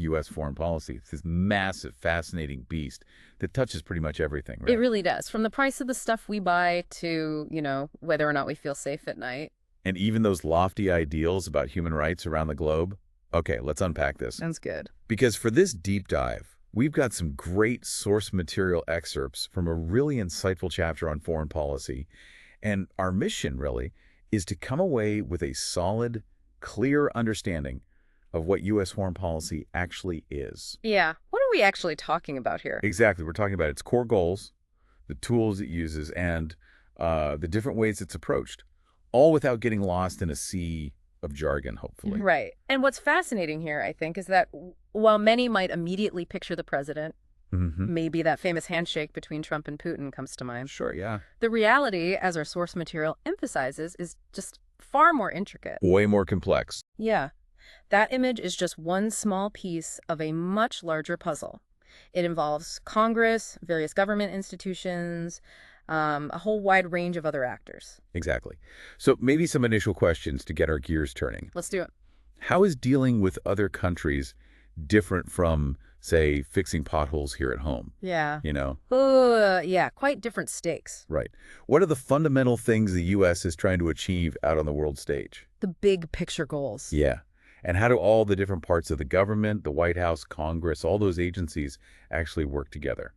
U.S. foreign policy. It's this massive, fascinating beast that touches pretty much everything, right? It really does. From the price of the stuff we buy to, whether or not we feel safe at night. And even those lofty ideals about human rights around the globe. Okay, let's unpack this. Sounds good. Because for this deep dive, we've got some great source material excerpts from a really insightful chapter on foreign policy. And our mission, really, is to come away with a solid, clear understanding of what U.S. foreign policy actually is. Yeah. What are we actually talking about here? Exactly. We're talking about its core goals, the tools it uses, and the different ways it's approached, all without getting lost in a sea of jargon, hopefully. Right. And what's fascinating here, I think, is that while many might immediately picture the president, maybe that famous handshake between Trump and Putin comes to mind. Sure, yeah. The reality, as our source material emphasizes, is just far more intricate. Way more complex. Yeah. That image is just one small piece of a much larger puzzle. It involves Congress, various government institutions, a whole wide range of other actors. Exactly. So maybe some initial questions to get our gears turning. Let's do it. How is dealing with other countries different from, say, fixing potholes here at home? Yeah. Yeah, quite different stakes. Right. What are the fundamental things the U.S. is trying to achieve out on the world stage? The big picture goals. Yeah. And how do all the different parts of the government, the White House, Congress, all those agencies actually work together?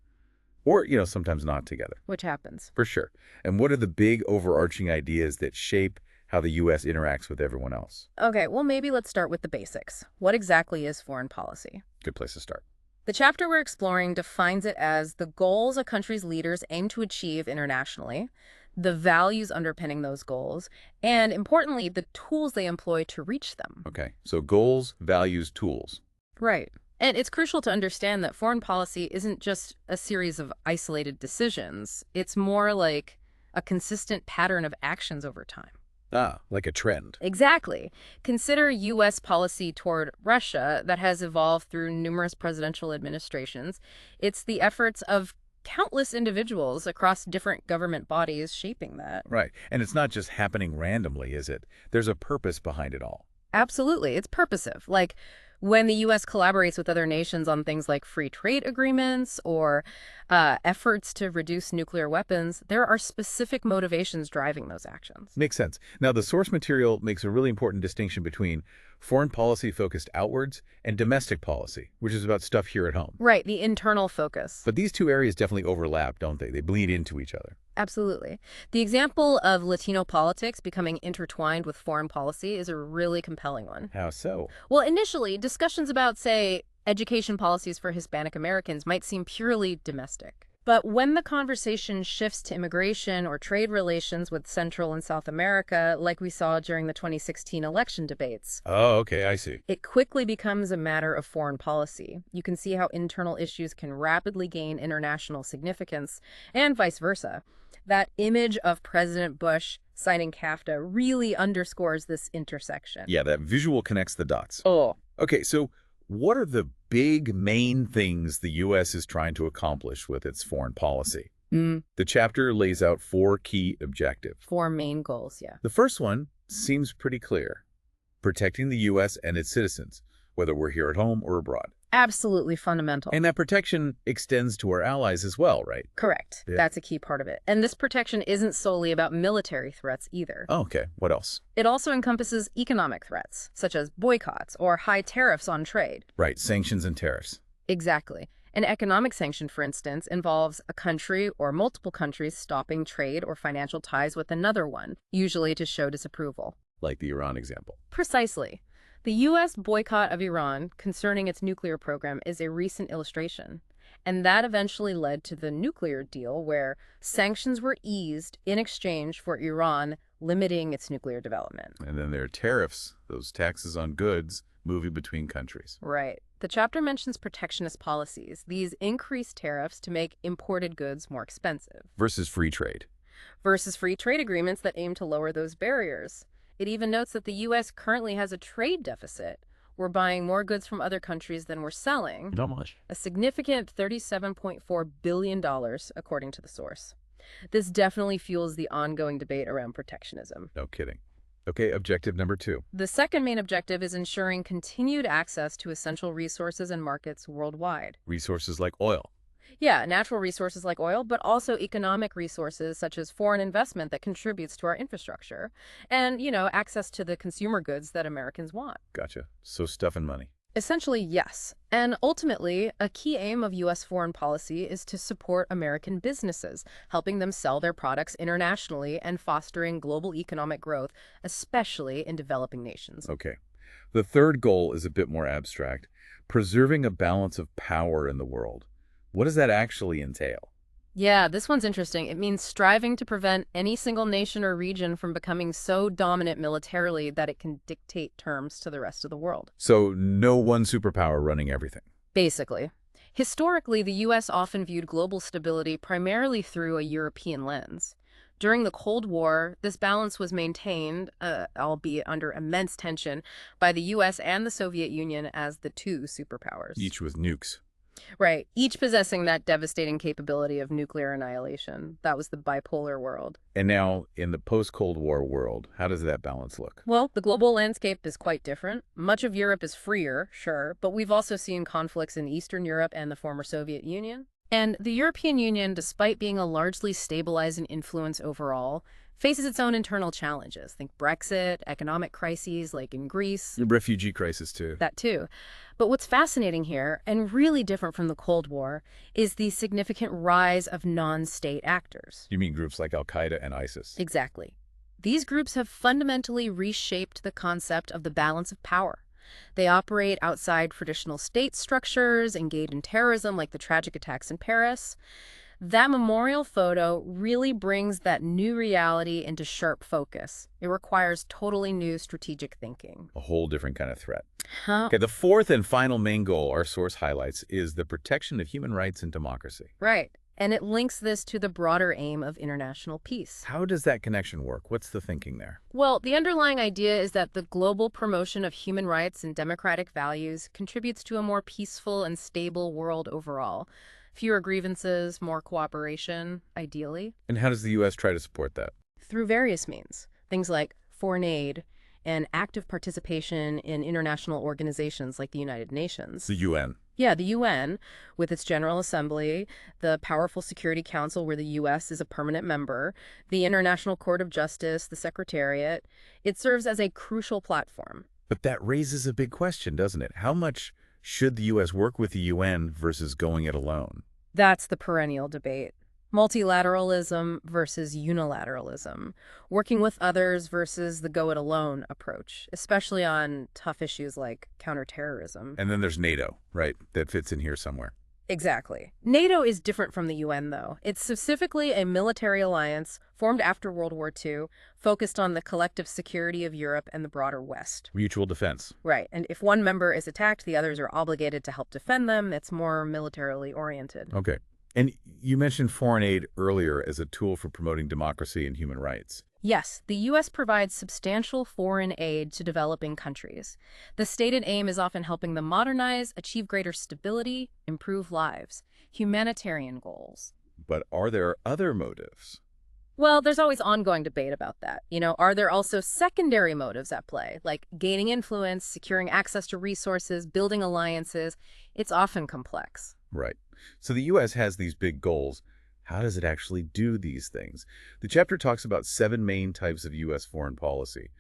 Or, sometimes not together. Which happens. For sure. And what are the big overarching ideas that shape how the U.S. interacts with everyone else? Okay, well, maybe let's start with the basics. What exactly is foreign policy? Good place to start. The chapter we're exploring defines it as the goals a country's leaders aim to achieve internationally, the values underpinning those goals, and, importantly, the tools they employ to reach them. Okay, so goals, values, tools. Right. And it's crucial to understand that foreign policy isn't just a series of isolated decisions. It's more like a consistent pattern of actions over time. Ah, like a trend. Exactly. Consider U.S. policy toward Russia that has evolved through numerous presidential administrations. It's the efforts of countless individuals across different government bodies shaping that. Right. And it's not just happening randomly, is it? There's a purpose behind it all. Absolutely. It's purposive. Like when the U.S. collaborates with other nations on things like free trade agreements or efforts to reduce nuclear weapons, there are specific motivations driving those actions. Makes sense. Now, the source material makes a really important distinction between foreign policy focused outwards and domestic policy, which is about stuff here at home. Right, the internal focus. But these two areas definitely overlap, don't they? They bleed into each other. Absolutely. The example of Latino politics becoming intertwined with foreign policy is a really compelling one. How so? Well, initially, discussions about, say, education policies for Hispanic Americans might seem purely domestic. But when the conversation shifts to immigration or trade relations with Central and South America, like we saw during the 2016 election debates, Oh, okay, I see. it quickly becomes a matter of foreign policy. You can see how internal issues can rapidly gain international significance, and vice versa. That image of President Bush signing CAFTA really underscores this intersection. Yeah, that visual connects the dots. Oh. Okay, so what are the big main things the U.S. is trying to accomplish with its foreign policy? The chapter lays out 4 key objectives. 4 main goals, yeah. The first one seems pretty clear. Protecting the U.S. and its citizens, whether we're here at home or abroad. Absolutely fundamental. And that protection extends to our allies as well, right? Correct. Yeah. That's a key part of it. And this protection isn't solely about military threats either. Oh, okay. What else? It also encompasses economic threats, such as boycotts or high tariffs on trade. Right, sanctions and tariffs. Exactly. An economic sanction, for instance, involves a country or multiple countries stopping trade or financial ties with another one, usually to show disapproval. Like the Iran example. Precisely. The U.S. boycott of Iran concerning its nuclear program is a recent illustration. And that eventually led to the nuclear deal where sanctions were eased in exchange for Iran limiting its nuclear development. And then there are tariffs, those taxes on goods moving between countries. Right. The chapter mentions protectionist policies. These increase tariffs to make imported goods more expensive. Versus free trade. Versus free trade agreements that aim to lower those barriers. It even notes that the U.S. currently has a trade deficit. We're buying more goods from other countries than we're selling. Not much. A significant $37.4 billion, according to the source. This definitely fuels the ongoing debate around protectionism. No kidding. Okay, objective number 2. The second main objective is ensuring continued access to essential resources and markets worldwide. Resources like oil. Yeah, natural resources like oil, but also economic resources such as foreign investment that contributes to our infrastructure, and, access to the consumer goods that Americans want. Gotcha. So stuff and money. Essentially, yes. And ultimately, a key aim of U.S. foreign policy is to support American businesses, helping them sell their products internationally and fostering global economic growth, especially in developing nations. Okay. The third goal is a bit more abstract, preserving a balance of power in the world. What does that actually entail? Yeah, this one's interesting. It means striving to prevent any single nation or region from becoming so dominant militarily that it can dictate terms to the rest of the world. So no one superpower running everything. Basically. Historically, the U.S. often viewed global stability primarily through a European lens. During the Cold War, this balance was maintained, albeit under immense tension, by the U.S. and the Soviet Union as the two superpowers. Each with nukes. Right, each possessing that devastating capability of nuclear annihilation. That was the bipolar world. And now, in the post-Cold War world, how does that balance look? Well, the global landscape is quite different. Much of Europe is freer, sure, but we've also seen conflicts in Eastern Europe and the former Soviet Union. And the European Union, despite being a largely stabilizing influence overall, faces its own internal challenges. Think Brexit, economic crises like in Greece. The refugee crisis, too. That too. But what's fascinating here, and really different from the Cold War, is the significant rise of non-state actors. You mean groups like Al-Qaeda and ISIS? Exactly. These groups have fundamentally reshaped the concept of the balance of power. They operate outside traditional state structures, engage in terrorism like the tragic attacks in Paris. That memorial photo really brings that new reality into sharp focus. It requires totally new strategic thinking. A whole different kind of threat. Huh? Okay, the fourth and final main goal our source highlights is the protection of human rights and democracy. Right. And it links this to the broader aim of international peace. How does that connection work? What's the thinking there? Well, the underlying idea is that the global promotion of human rights and democratic values contributes to a more peaceful and stable world overall. Fewer grievances, more cooperation, ideally. And how does the U.S. try to support that? Through various means. Things like foreign aid and active participation in international organizations like the United Nations. The UN. Yeah, the UN, with its General Assembly, the powerful Security Council where the U.S. is a permanent member, the International Court of Justice, the Secretariat. It serves as a crucial platform. But that raises a big question, doesn't it? How much should the U.S. work with the UN versus going it alone? That's the perennial debate. Multilateralism versus unilateralism. Working with others versus the go-it-alone approach, especially on tough issues like counterterrorism. And then there's NATO, right? That fits in here somewhere. Exactly. NATO is different from the UN, though. It's specifically a military alliance formed after World War II, focused on the collective security of Europe and the broader West. Mutual defense. Right. And if one member is attacked, the others are obligated to help defend them. It's more militarily oriented. Okay. And you mentioned foreign aid earlier as a tool for promoting democracy and human rights. Yes, the U.S. provides substantial foreign aid to developing countries. The stated aim is often helping them modernize, achieve greater stability, improve lives. Humanitarian goals. But are there other motives? Well, there's always ongoing debate about that. Are there also secondary motives at play, like gaining influence, securing access to resources, building alliances? It's often complex. Right. So the U.S. has these big goals. How does it actually do these things? The chapter talks about 7 main types of U.S. foreign policy.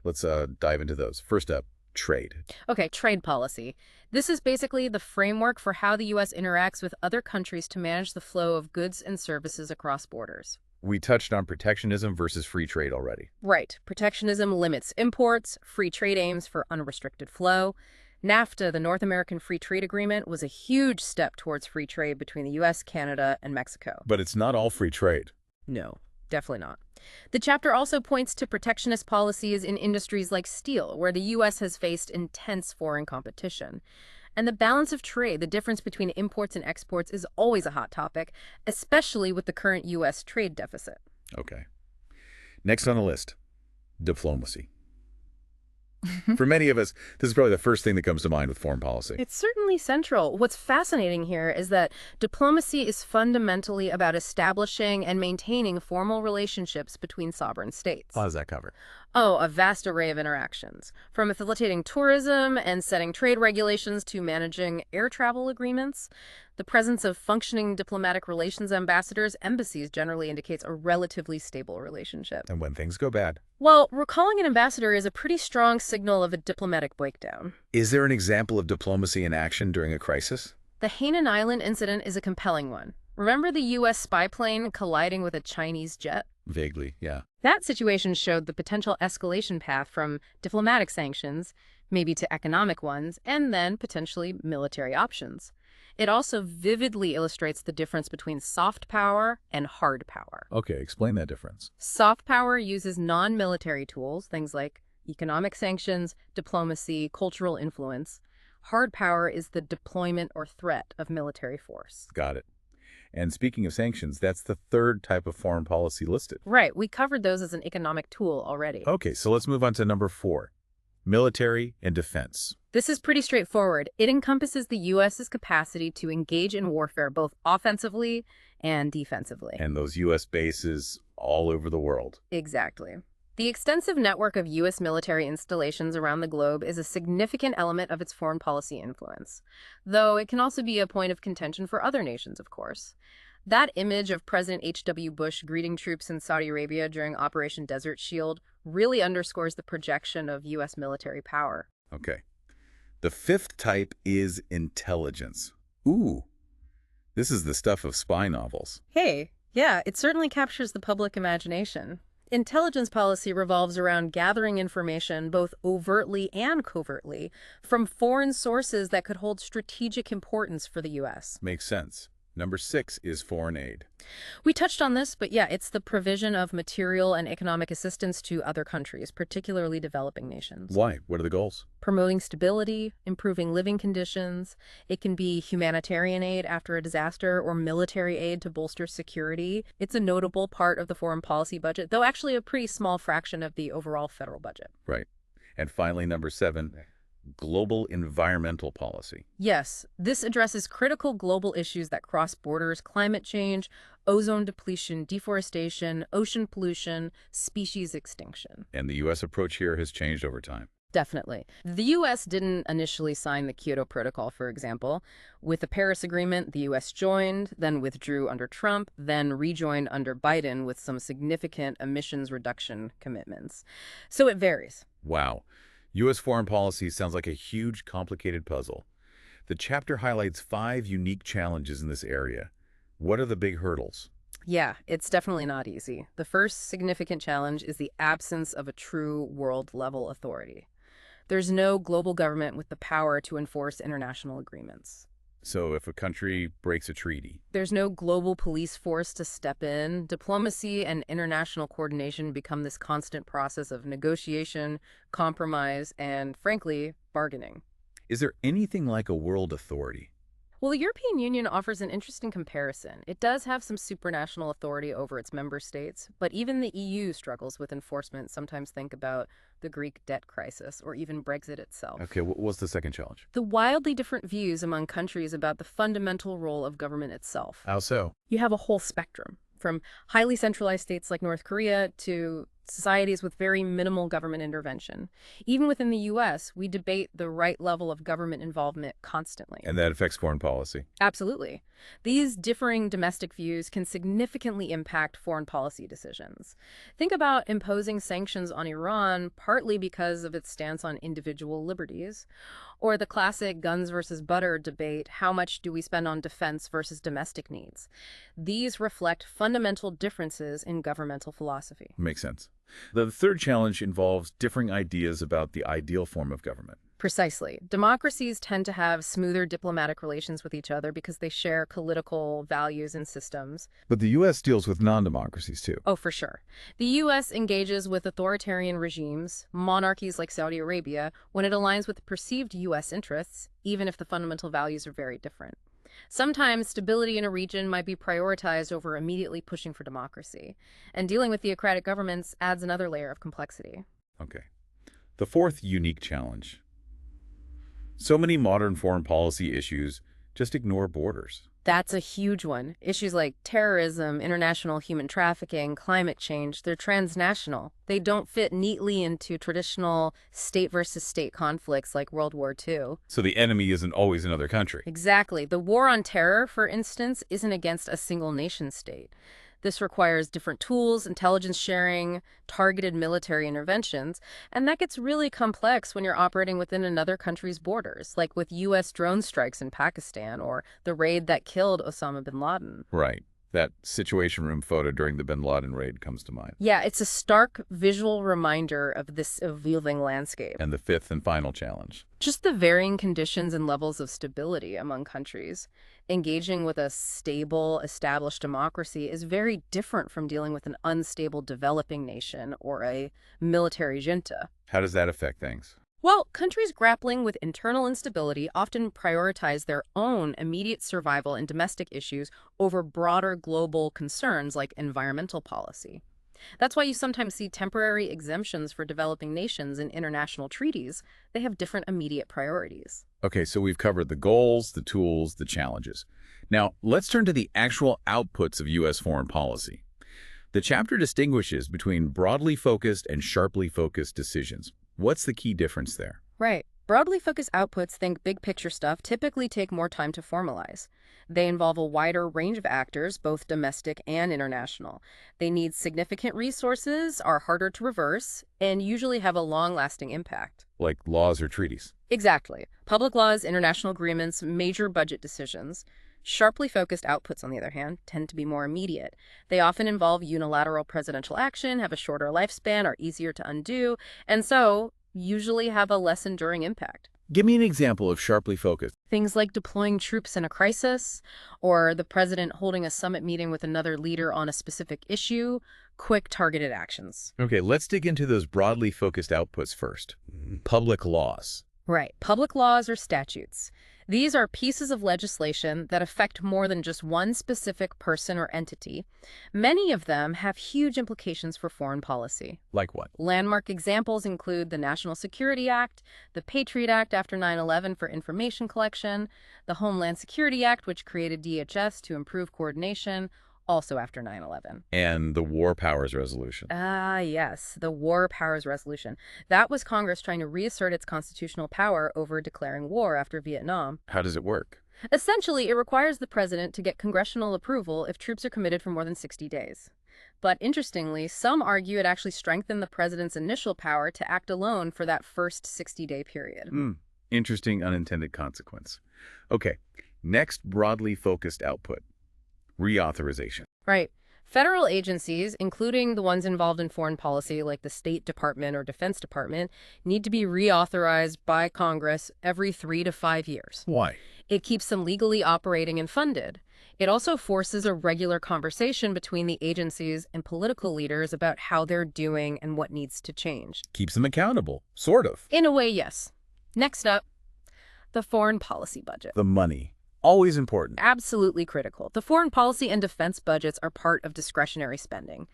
Let's dive into those. First up, trade. Okay, trade policy. This is basically the framework for how the U.S. interacts with other countries to manage the flow of goods and services across borders. We touched on protectionism versus free trade already. Right. Protectionism limits imports, free trade aims for unrestricted flow. NAFTA, the North American Free Trade Agreement, was a huge step towards free trade between the U.S., Canada, and Mexico. But it's not all free trade. No, definitely not. The chapter also points to protectionist policies in industries like steel, where the U.S. has faced intense foreign competition. And the balance of trade, the difference between imports and exports, is always a hot topic, especially with the current U.S. trade deficit. Okay. Next on the list, diplomacy. For many of us, this is probably the first thing that comes to mind with foreign policy. It's certainly central. What's fascinating here is that diplomacy is fundamentally about establishing and maintaining formal relationships between sovereign states. How does that cover? Oh, a vast array of interactions. From facilitating tourism and setting trade regulations to managing air travel agreements. The presence of functioning diplomatic relations ambassadors, embassies, generally indicates a relatively stable relationship. And when things go bad. Well, recalling an ambassador is a pretty strong signal of a diplomatic breakdown. Is there an example of diplomacy in action during a crisis? The Hainan Island incident is a compelling one. Remember the U.S. spy plane colliding with a Chinese jet? Vaguely, yeah. That situation showed the potential escalation path from diplomatic sanctions, maybe to economic ones, and then potentially military options. It also vividly illustrates the difference between soft power and hard power. Okay, explain that difference. Soft power uses non-military tools, things like economic sanctions, diplomacy, cultural influence. Hard power is the deployment or threat of military force. Got it. And speaking of sanctions, that's the third type of foreign policy listed. Right, we covered those as an economic tool already. Okay, so let's move on to number 4, military and defense. This is pretty straightforward. It encompasses the U.S.'s capacity to engage in warfare both offensively and defensively. And those U.S. bases all over the world. Exactly. The extensive network of U.S. military installations around the globe is a significant element of its foreign policy influence, though it can also be a point of contention for other nations, of course. That image of President H.W. Bush greeting troops in Saudi Arabia during Operation Desert Shield really underscores the projection of U.S. military power. Okay. The 5th type is intelligence. Ooh, this is the stuff of spy novels. Hey, yeah, it certainly captures the public imagination. Intelligence policy revolves around gathering information, both overtly and covertly, from foreign sources that could hold strategic importance for the U.S. Makes sense. Number 6 is foreign aid. We touched on this, but yeah, it's the provision of material and economic assistance to other countries, particularly developing nations. Why? What are the goals? Promoting stability, improving living conditions. It can be humanitarian aid after a disaster or military aid to bolster security. It's a notable part of the foreign policy budget, though actually a pretty small fraction of the overall federal budget. Right. And finally, number 7, global environmental policy. Yes, this addresses critical global issues that cross borders: climate change, ozone depletion, deforestation, ocean pollution, species extinction. And the U.S. approach here has changed over time. Definitely. The U.S. didn't initially sign the Kyoto Protocol, for example. With the Paris Agreement, the U.S. joined, then withdrew under Trump, then rejoined under Biden with some significant emissions reduction commitments. So it varies. Wow. U.S. foreign policy sounds like a huge, complicated puzzle. The chapter highlights 5 unique challenges in this area. What are the big hurdles? Yeah, it's definitely not easy. The first significant challenge is the absence of a true world-level authority. There's no global government with the power to enforce international agreements. So if a country breaks a treaty, There's no global police force to step in. Diplomacy and international coordination become this constant process of negotiation, compromise, and, frankly, bargaining. is there anything like a world authority? Well, the European Union offers an interesting comparison. It does have some supranational authority over its member states, but even the EU struggles with enforcement. Sometimes think about the Greek debt crisis or even Brexit itself. Okay, what's the second challenge? The wildly different views among countries about the fundamental role of government itself. How so? You have a whole spectrum, from highly centralized states like North Korea to societies with very minimal government intervention. Even within the U.S., we debate the right level of government involvement constantly. And that affects foreign policy. Absolutely. These differing domestic views can significantly impact foreign policy decisions. Think about imposing sanctions on Iran partly because of its stance on individual liberties, or the classic guns versus butter debate: how much do we spend on defense versus domestic needs? These reflect fundamental differences in governmental philosophy. Makes sense. The third challenge involves differing ideas about the ideal form of government. Precisely. Democracies tend to have smoother diplomatic relations with each other because they share political values and systems. But the U.S. deals with non-democracies too. Oh, for sure. The U.S. engages with authoritarian regimes, monarchies like Saudi Arabia, when it aligns with perceived U.S. interests, even if the fundamental values are very different. Sometimes stability in a region might be prioritized over immediately pushing for democracy, and dealing with theocratic governments adds another layer of complexity. Okay. The fourth unique challenge. So many modern foreign policy issues just ignore borders. That's a huge one. Issues like terrorism, international human trafficking, climate change, they're transnational. They don't fit neatly into traditional state versus state conflicts like World War II. So the enemy isn't always another country. Exactly. The war on terror, for instance, isn't against a single nation state. This requires different tools, intelligence sharing, targeted military interventions, and that gets really complex when you're operating within another country's borders, like with U.S. drone strikes in Pakistan or the raid that killed Osama bin Laden. Right. That Situation Room photo during the bin Laden raid comes to mind. Yeah, it's a stark visual reminder of this evolving landscape. And the fifth and final challenge. Just the varying conditions and levels of stability among countries. Engaging with a stable, established democracy is very different from dealing with an unstable developing nation or a military junta. How does that affect things? Well, countries grappling with internal instability often prioritize their own immediate survival and domestic issues over broader global concerns like environmental policy. That's why you sometimes see temporary exemptions for developing nations in international treaties. They have different immediate priorities. Okay, so we've covered the goals, the tools, the challenges. Now, let's turn to the actual outputs of U.S. foreign policy. The chapter distinguishes between broadly focused and sharply focused decisions. What's the key difference there? Right. Broadly focused outputs, think big picture stuff, typically take more time to formalize. They involve a wider range of actors, both domestic and international. They need significant resources, are harder to reverse, and usually have a long-lasting impact. Like laws or treaties? Exactly. Public laws, international agreements, major budget decisions. Sharply focused outputs, on the other hand, tend to be more immediate. They often involve unilateral presidential action, have a shorter lifespan, are easier to undo, and so usually have a less enduring impact. Give me an example of sharply focused. Things like deploying troops in a crisis, or the president holding a summit meeting with another leader on a specific issue, quick targeted actions. Okay, let's dig into those broadly focused outputs first. Public laws. Right. Public laws or statutes. These are pieces of legislation that affect more than just one specific person or entity. Many of them have huge implications for foreign policy. Like what? Landmark examples include the National Security Act, the Patriot Act after 9/11 for information collection, the Homeland Security Act, which created DHS to improve coordination, also after 9/11. And the War Powers Resolution. Yes, the War Powers Resolution. That was Congress trying to reassert its constitutional power over declaring war after Vietnam. How does it work? Essentially, it requires the president to get congressional approval if troops are committed for more than 60 days. But interestingly, some argue it actually strengthened the president's initial power to act alone for that first 60-day period. Interesting unintended consequence. Okay, next broadly focused output. Reauthorization. Right. Federal agencies, including the ones involved in foreign policy like the State Department or Defense Department, need to be reauthorized by Congress every 3 to 5 years. Why? It keeps them legally operating and funded. It also forces a regular conversation between the agencies and political leaders about how they're doing and what needs to change. Keeps them accountable, sort of. In a way, yes. Next up, the foreign policy budget. The money. Always important. Absolutely critical. The foreign policy and defense budgets are part of discretionary spending.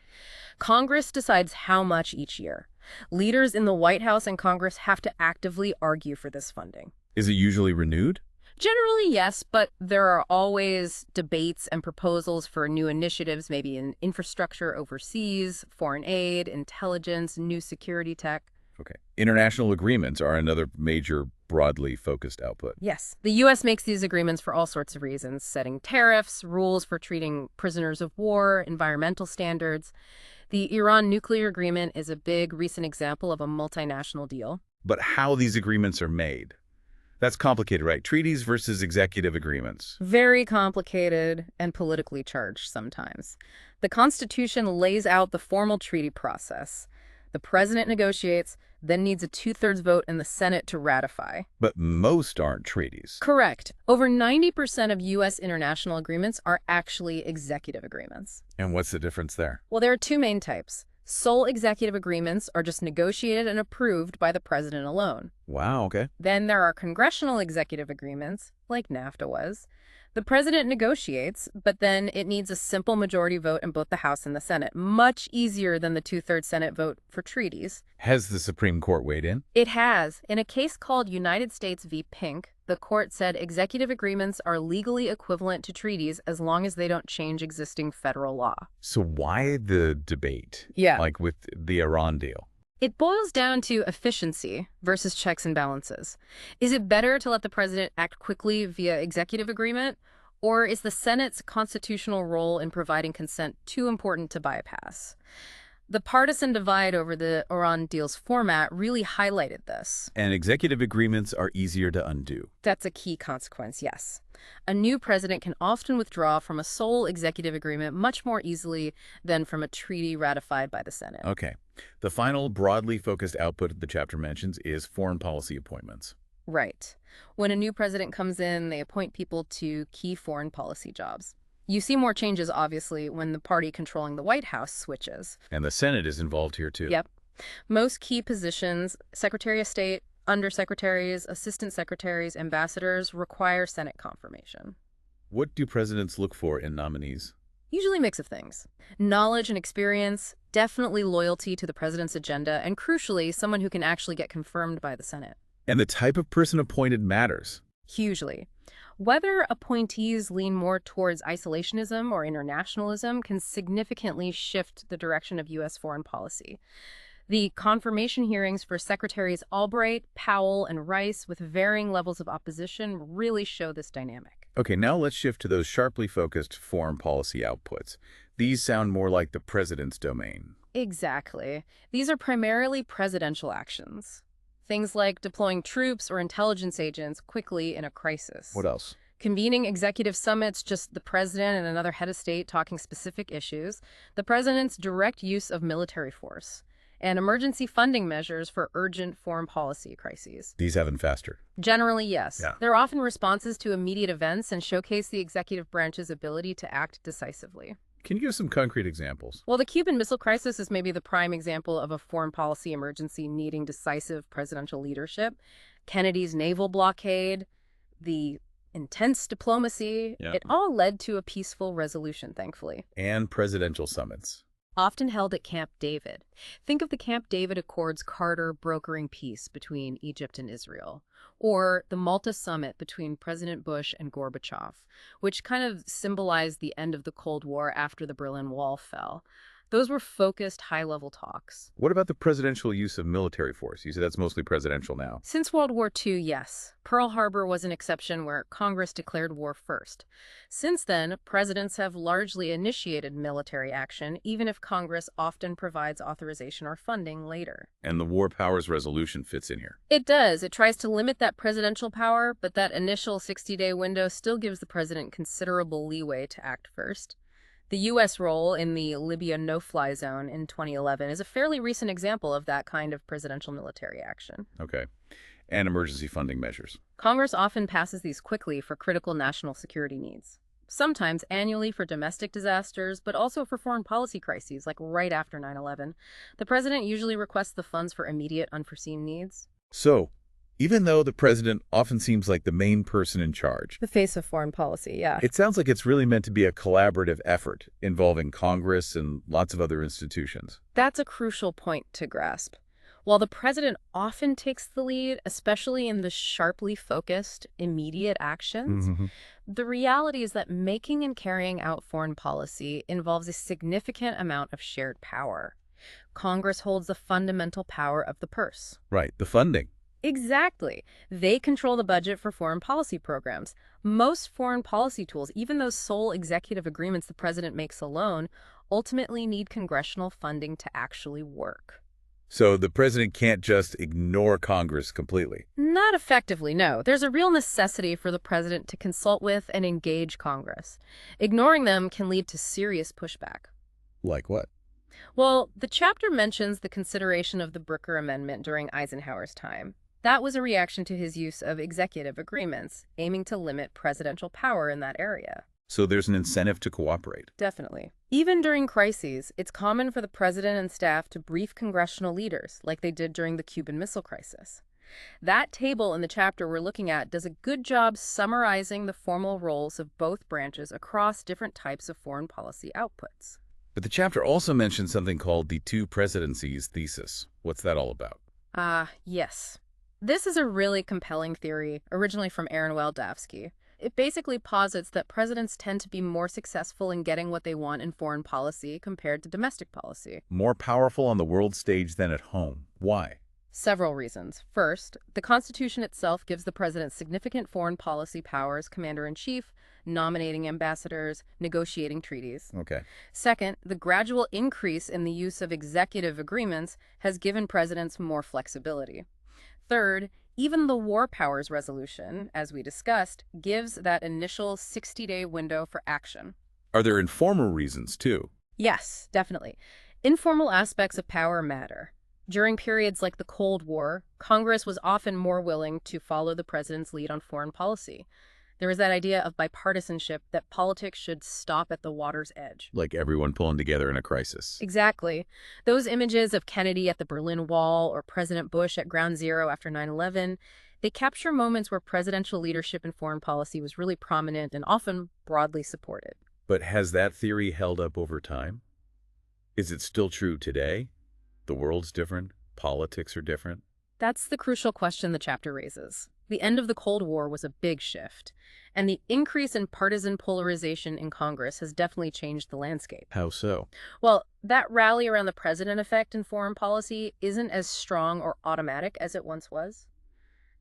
Congress decides how much each year. Leaders in the White House and Congress have to actively argue for this funding. Is it usually renewed? Generally, yes, but there are always debates and proposals for new initiatives, maybe in infrastructure overseas, foreign aid, intelligence, new security tech. Okay. International agreements are another major broadly focused output. Yes. The U.S. makes these agreements for all sorts of reasons, setting tariffs, rules for treating prisoners of war, environmental standards. The Iran nuclear agreement is a big recent example of a multinational deal. But how these agreements are made? That's complicated, right? Treaties versus executive agreements. Very complicated and politically charged sometimes. The Constitution lays out the formal treaty process. The president negotiates, then needs a 2/3 vote in the Senate to ratify. But most aren't treaties. Correct. Over 90% of U.S. international agreements are actually executive agreements. And what's the difference there? Well, there are two main types. Sole executive agreements are just negotiated and approved by the president alone. Wow, okay. Then there are congressional executive agreements, like NAFTA was. The president negotiates, but then it needs a simple majority vote in both the House and the Senate, much easier than the two-thirds Senate vote for treaties. Has the Supreme Court weighed in? It has. In a case called United States v. Pink, the court said executive agreements are legally equivalent to treaties as long as they don't change existing federal law. So why the debate? Yeah. Like with the Iran deal? It boils down to efficiency versus checks and balances. Is it better to let the president act quickly via executive agreement, or is the Senate's constitutional role in providing consent too important to bypass? The partisan divide over the Iran deal's format really highlighted this. And executive agreements are easier to undo. That's a key consequence, yes. A new president can often withdraw from a sole executive agreement much more easily than from a treaty ratified by the Senate. Okay. The final broadly focused output the chapter mentions is foreign policy appointments. Right. When a new president comes in, they appoint people to key foreign policy jobs. You see more changes, obviously, when the party controlling the White House switches. And the Senate is involved here, too. Yep. Most key positions, Secretary of State, undersecretaries, assistant secretaries, ambassadors, require Senate confirmation. What do presidents look for in nominees? Usually a mix of things. Knowledge and experience, definitely loyalty to the president's agenda, and crucially, someone who can actually get confirmed by the Senate. And the type of person appointed matters. Hugely. Whether appointees lean more towards isolationism or internationalism can significantly shift the direction of U.S. foreign policy. The confirmation hearings for Secretaries Albright, Powell, and Rice, with varying levels of opposition, really show this dynamic. Okay, now let's shift to those sharply focused foreign policy outputs. These sound more like the president's domain. Exactly. These are primarily presidential actions. Things like deploying troops or intelligence agents quickly in a crisis. What else? Convening executive summits, just the president and another head of state talking specific issues. The president's direct use of military force. And emergency funding measures for urgent foreign policy crises. These haven't faster. Generally, yes. Yeah. They're often responses to immediate events and showcase the executive branch's ability to act decisively. Can you give some concrete examples? Well, the Cuban Missile Crisis is maybe the prime example of a foreign policy emergency needing decisive presidential leadership. Kennedy's naval blockade, the intense diplomacy, it all led to a peaceful resolution, thankfully. And presidential summits. Often held at Camp David. Think of the Camp David Accords Carter brokering peace between Egypt and Israel, or the Malta Summit between President Bush and Gorbachev, which kind of symbolized the end of the Cold War after the Berlin Wall fell. Those were focused, high-level talks. What about the presidential use of military force? You said that's mostly presidential now. Since World War II, yes. Pearl Harbor was an exception where Congress declared war first. Since then, presidents have largely initiated military action, even if Congress often provides authorization or funding later. And the War Powers Resolution fits in here. It does. It tries to limit that presidential power, but that initial 60-day window still gives the president considerable leeway to act first. The U.S. role in the Libya no-fly zone in 2011 is a fairly recent example of that kind of presidential military action. Okay. And emergency funding measures. Congress often passes these quickly for critical national security needs. Sometimes annually for domestic disasters, but also for foreign policy crises, like right after 9/11. The president usually requests the funds for immediate unforeseen needs. So, even though the president often seems like the main person in charge, The face of foreign policy, yeah. it sounds like it's really meant to be a collaborative effort involving Congress and lots of other institutions. That's a crucial point to grasp. While the president often takes the lead, especially in the sharply focused, immediate actions, the reality is that making and carrying out foreign policy involves a significant amount of shared power. Congress holds the fundamental power of the purse. Right, the funding. Exactly. They control the budget for foreign policy programs. Most foreign policy tools, even those sole executive agreements the president makes alone, ultimately need congressional funding to actually work. So the president can't just ignore Congress completely. Not effectively, no. There's a real necessity for the president to consult with and engage Congress. Ignoring them can lead to serious pushback. Like what? Well, the chapter mentions the consideration of the Brooker Amendment during Eisenhower's time. That was a reaction to his use of executive agreements, aiming to limit presidential power in that area. So there's an incentive to cooperate. Definitely. Even during crises, it's common for the president and staff to brief congressional leaders, like they did during the Cuban Missile Crisis. That table in the chapter we're looking at does a good job summarizing the formal roles of both branches across different types of foreign policy outputs. But the chapter also mentions something called the two presidencies thesis. What's that all about? Yes. This is a really compelling theory, originally from Aaron Wildavsky. It basically posits that presidents tend to be more successful in getting what they want in foreign policy compared to domestic policy. More powerful on the world stage than at home. Why? Several reasons. First, the Constitution itself gives the president significant foreign policy powers, commander-in-chief, nominating ambassadors, negotiating treaties. Okay. Second, the gradual increase in the use of executive agreements has given presidents more flexibility. Third, even the War Powers Resolution, as we discussed, gives that initial 60-day window for action. Are there informal reasons, too? Yes, definitely. Informal aspects of power matter. During periods like the Cold War, Congress was often more willing to follow the president's lead on foreign policy. There was that idea of bipartisanship, that politics should stop at the water's edge. Like everyone pulling together in a crisis. Exactly. Those images of Kennedy at the Berlin Wall or President Bush at Ground Zero after 9/11, they capture moments where presidential leadership in foreign policy was really prominent and often broadly supported. But has that theory held up over time? Is it still true today? The world's different. Politics are different. That's the crucial question the chapter raises. The end of the Cold War was a big shift, and the increase in partisan polarization in Congress has definitely changed the landscape. How so? Well, that rally around the president effect in foreign policy isn't as strong or automatic as it once was.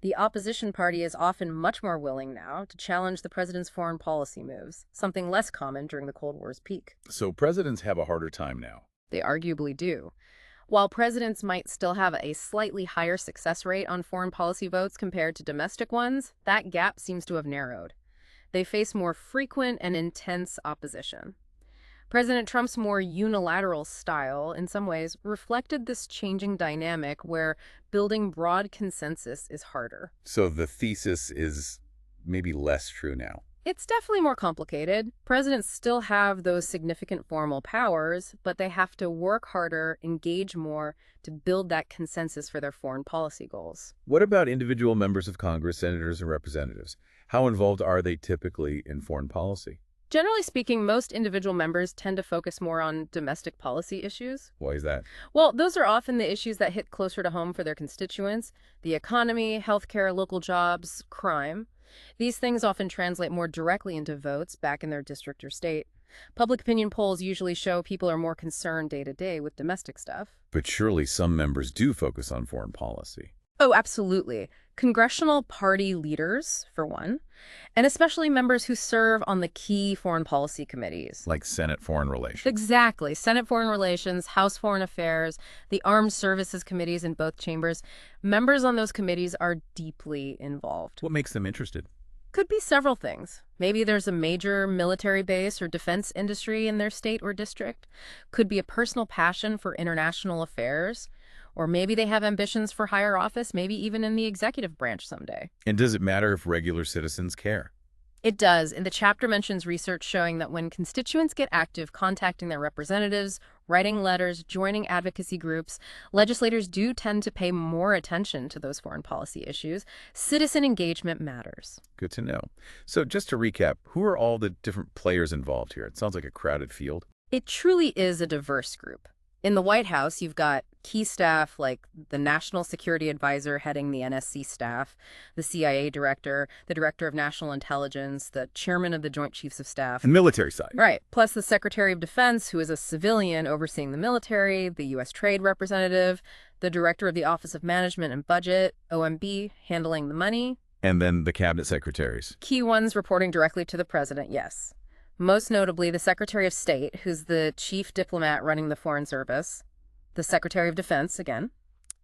The opposition party is often much more willing now to challenge the president's foreign policy moves, something less common during the Cold War's peak. So presidents have a harder time now. They arguably do. While presidents might still have a slightly higher success rate on foreign policy votes compared to domestic ones, that gap seems to have narrowed. They face more frequent and intense opposition. President Trump's more unilateral style, in some ways, reflected this changing dynamic where building broad consensus is harder. So the thesis is maybe less true now. It's definitely more complicated. Presidents still have those significant formal powers, but they have to work harder, engage more to build that consensus for their foreign policy goals. What about individual members of Congress, senators, and representatives? How involved are they typically in foreign policy? Generally speaking, most individual members tend to focus more on domestic policy issues. Why is that? Well, those are often the issues that hit closer to home for their constituents: the economy, healthcare, local jobs, crime. These things often translate more directly into votes back in their district or state. Public opinion polls usually show people are more concerned day to day with domestic stuff. But surely some members do focus on foreign policy. Oh, absolutely. Congressional party leaders, for one, and especially members who serve on the key foreign policy committees. Like Senate Foreign Relations. Exactly. Senate Foreign Relations, House Foreign Affairs, the Armed Services Committees in both chambers. Members on those committees are deeply involved. What makes them interested? Could be several things. Maybe there's a major military base or defense industry in their state or district. Could be a personal passion for international affairs. Or maybe they have ambitions for higher office, maybe even in the executive branch someday. And does it matter if regular citizens care? It does, and the chapter mentions research showing that when constituents get active contacting their representatives, writing letters, joining advocacy groups, legislators do tend to pay more attention to those foreign policy issues. Citizen engagement matters. Good to know. So just to recap, who are all the different players involved here? It sounds like a crowded field. It truly is a diverse group. In the White House, you've got key staff like the National Security Advisor heading the NSC staff, the CIA director, the Director of National Intelligence, the Chairman of the Joint Chiefs of Staff. And military side. Right. Plus the Secretary of Defense, who is a civilian overseeing the military, the U.S. Trade Representative, the Director of the Office of Management and Budget, OMB, handling the money. And then the cabinet secretaries. Key ones reporting directly to the president, yes. Most notably, the Secretary of State, who's the chief diplomat running the Foreign Service, the Secretary of Defense, again,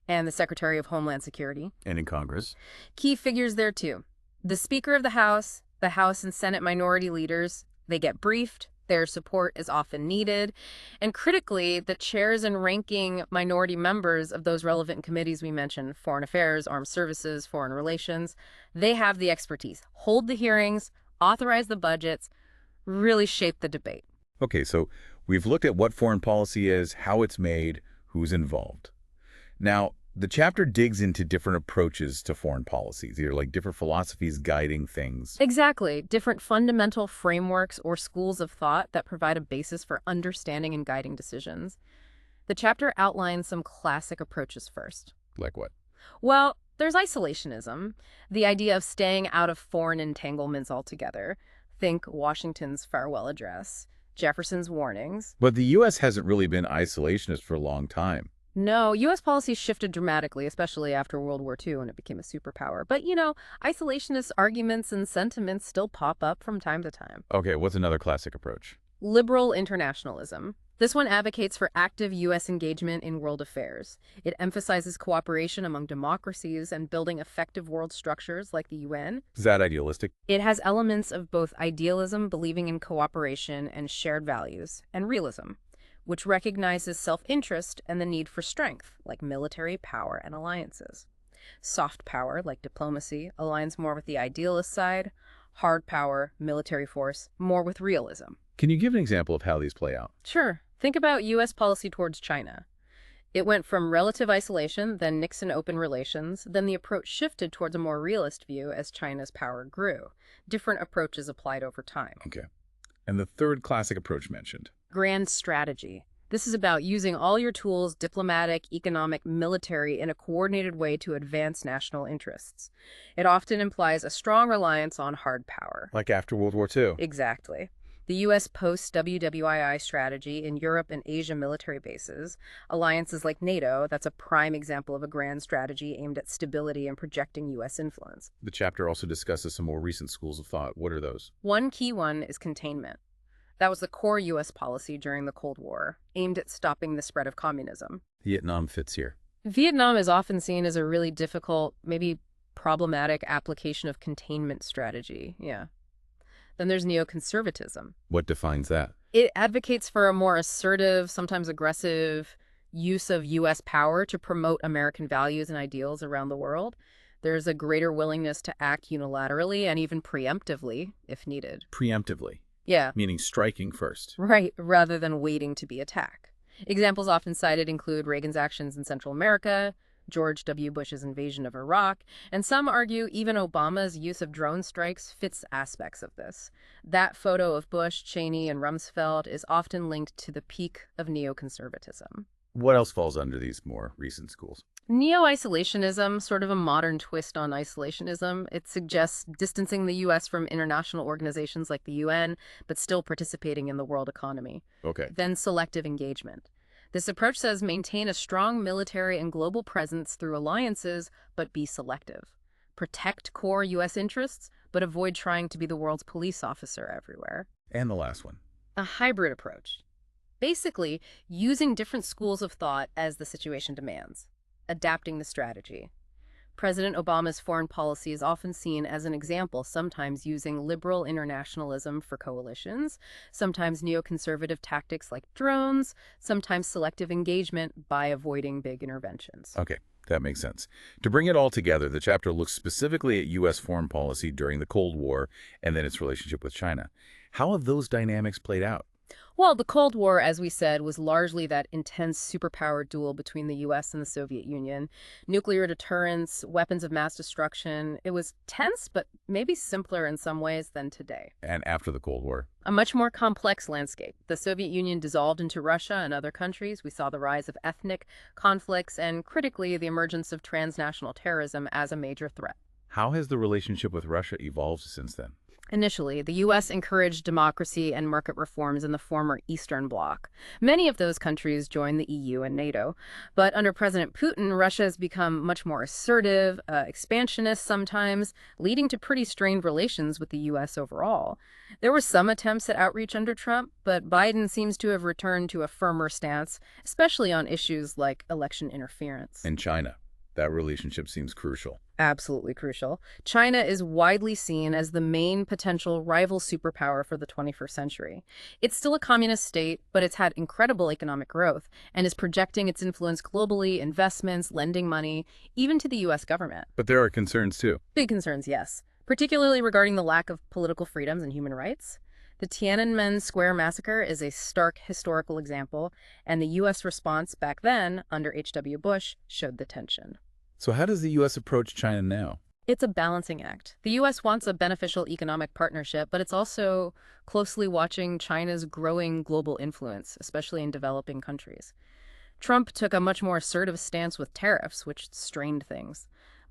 and the Secretary of Homeland Security. And in Congress. Key figures there, too. The Speaker of the House and Senate minority leaders, they get briefed. Their support is often needed. And critically, the chairs and ranking minority members of those relevant committees we mentioned, Foreign Affairs, Armed Services, Foreign Relations, they have the expertise, hold the hearings, authorize the budgets, really shape the debate. Okay, so we've looked at what foreign policy is, how it's made, who's involved. Now, The chapter digs into different approaches to foreign policies, either like different philosophies guiding things. Exactly. Different fundamental frameworks or schools of thought that provide a basis for understanding and guiding decisions. The chapter outlines some classic approaches first. Like what? Well, there's isolationism, the idea of staying out of foreign entanglements altogether. Think Washington's farewell address, Jefferson's warnings. But the U.S. hasn't really been isolationist for a long time. No, U.S. policy shifted dramatically, especially after World War II when it became a superpower. But, isolationist arguments and sentiments still pop up from time to time. Okay, what's another classic approach? Liberal internationalism. This one advocates for active U.S. engagement in world affairs. It emphasizes cooperation among democracies and building effective world structures like the UN. Is that idealistic? It has elements of both idealism, believing in cooperation and shared values, and realism, which recognizes self-interest and the need for strength, like military power and alliances. Soft power, like diplomacy, aligns more with the idealist side. Hard power, military force, more with realism. Can you give an example of how these play out? Sure. Think about U.S. policy towards China. It went from relative isolation, then Nixon open relations, then the approach shifted towards a more realist view as China's power grew. Different approaches applied over time. Okay. And the third classic approach mentioned? Grand strategy. This is about using all your tools, diplomatic, economic, military, in a coordinated way to advance national interests. It often implies a strong reliance on hard power. Like after World War II. Exactly. The U.S. post-WWII strategy in Europe and Asia military bases, alliances like NATO, that's a prime example of a grand strategy aimed at stability and projecting U.S. influence. The chapter also discusses some more recent schools of thought. What are those? One key one is containment. That was the core U.S. policy during the Cold War, aimed at stopping the spread of communism. Vietnam fits here. Vietnam is often seen as a really difficult, maybe problematic application of containment strategy. Yeah. Then there's neoconservatism. What defines that? It advocates for a more assertive, sometimes aggressive use of U.S. power to promote American values and ideals around the world. There's a greater willingness to act unilaterally and even preemptively, if needed. Preemptively? Yeah. Meaning striking first. Right, rather than waiting to be attacked. Examples often cited include Reagan's actions in Central America, George W. Bush's invasion of Iraq, and some argue even Obama's use of drone strikes fits aspects of this. That photo of Bush, Cheney, and Rumsfeld is often linked to the peak of neoconservatism. What else falls under these more recent schools? Neo-isolationism, sort of a modern twist on isolationism. It suggests distancing the U.S. from international organizations like the UN, but still participating in the world economy. Okay. Then selective engagement. This approach says maintain a strong military and global presence through alliances, but be selective. Protect core U.S. interests, but avoid trying to be the world's police officer everywhere. And the last one? A hybrid approach. Basically, using different schools of thought as the situation demands. Adapting the strategy. President Obama's foreign policy is often seen as an example, sometimes using liberal internationalism for coalitions, sometimes neoconservative tactics like drones, sometimes selective engagement by avoiding big interventions. Okay, that makes sense. To bring it all together, the chapter looks specifically at U.S. foreign policy during the Cold War and then its relationship with China. How have those dynamics played out? Well, the Cold War, as we said, was largely that intense superpower duel between the U.S. and the Soviet Union. Nuclear deterrence, weapons of mass destruction. It was tense, but maybe simpler in some ways than today. And after the Cold War? A much more complex landscape. The Soviet Union dissolved into Russia and other countries. We saw the rise of ethnic conflicts and, critically, the emergence of transnational terrorism as a major threat. How has the relationship with Russia evolved since then? Initially, the U.S. encouraged democracy and market reforms in the former Eastern Bloc. Many of those countries joined the EU and NATO. But under President Putin, Russia has become much more assertive, expansionist sometimes, leading to pretty strained relations with the U.S. overall. There were some attempts at outreach under Trump, but Biden seems to have returned to a firmer stance, especially on issues like election interference. And China. That relationship seems crucial. Absolutely crucial. China is widely seen as the main potential rival superpower for the 21st century. It's still a communist state, but it's had incredible economic growth and is projecting its influence globally, investments, lending money, even to the U.S. government. But there are concerns, too. Big concerns, yes, particularly regarding the lack of political freedoms and human rights. The Tiananmen Square massacre is a stark historical example, and the U.S. response back then, under H.W. Bush, showed the tension. So how does the U.S. approach China now? It's a balancing act. The U.S. wants a beneficial economic partnership, but it's also closely watching China's growing global influence, especially in developing countries. Trump took a much more assertive stance with tariffs, which strained things.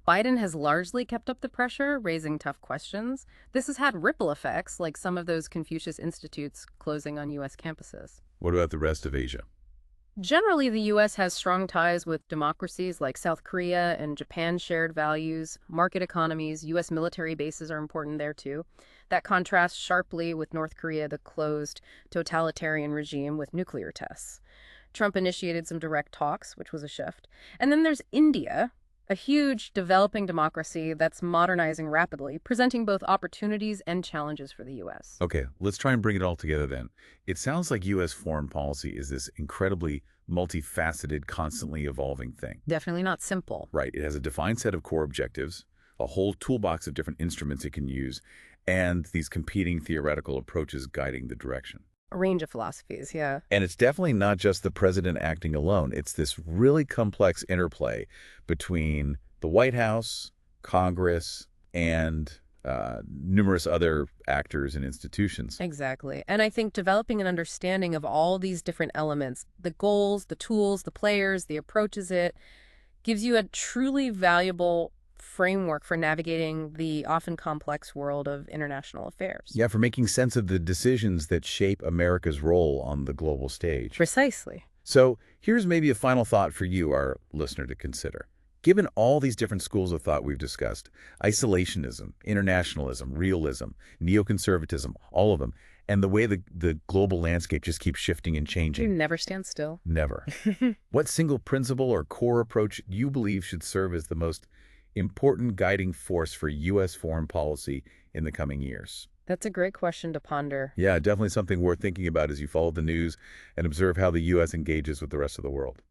Biden has largely kept up the pressure, raising tough questions. This has had ripple effects, like some of those Confucius Institutes closing on U.S. campuses. What about the rest of Asia? Generally, the U.S. has strong ties with democracies like South Korea and Japan, shared values, market economies. U.S. military bases are important there, too. That contrasts sharply with North Korea, the closed, totalitarian regime with nuclear tests. Trump initiated some direct talks, which was a shift. And then there's India, a huge developing democracy that's modernizing rapidly, presenting both opportunities and challenges for the U.S. Okay, let's try and bring it all together then. It sounds like U.S. foreign policy is this incredibly multifaceted, constantly evolving thing. Definitely not simple. Right, it has a defined set of core objectives, a whole toolbox of different instruments it can use, and these competing theoretical approaches guiding the direction. A range of philosophies, yeah. And it's definitely not just the president acting alone. It's this really complex interplay between the White House, Congress, and numerous other actors and institutions. Exactly. And I think developing an understanding of all these different elements, the goals, the tools, the players, the approaches, it gives you a truly valuable framework for navigating the often complex world of international affairs. Yeah, for making sense of the decisions that shape America's role on the global stage. Precisely. So here's maybe a final thought for you, our listener, to consider. Given all these different schools of thought we've discussed, isolationism, internationalism, realism, neoconservatism, all of them, and the way the global landscape just keeps shifting and You changing. never stand still. Never. What single principle or core approach you believe should serve as the most important guiding force for U.S. foreign policy in the coming years? That's a great question to ponder. Yeah, definitely something worth thinking about as you follow the news and observe how the U.S. engages with the rest of the world.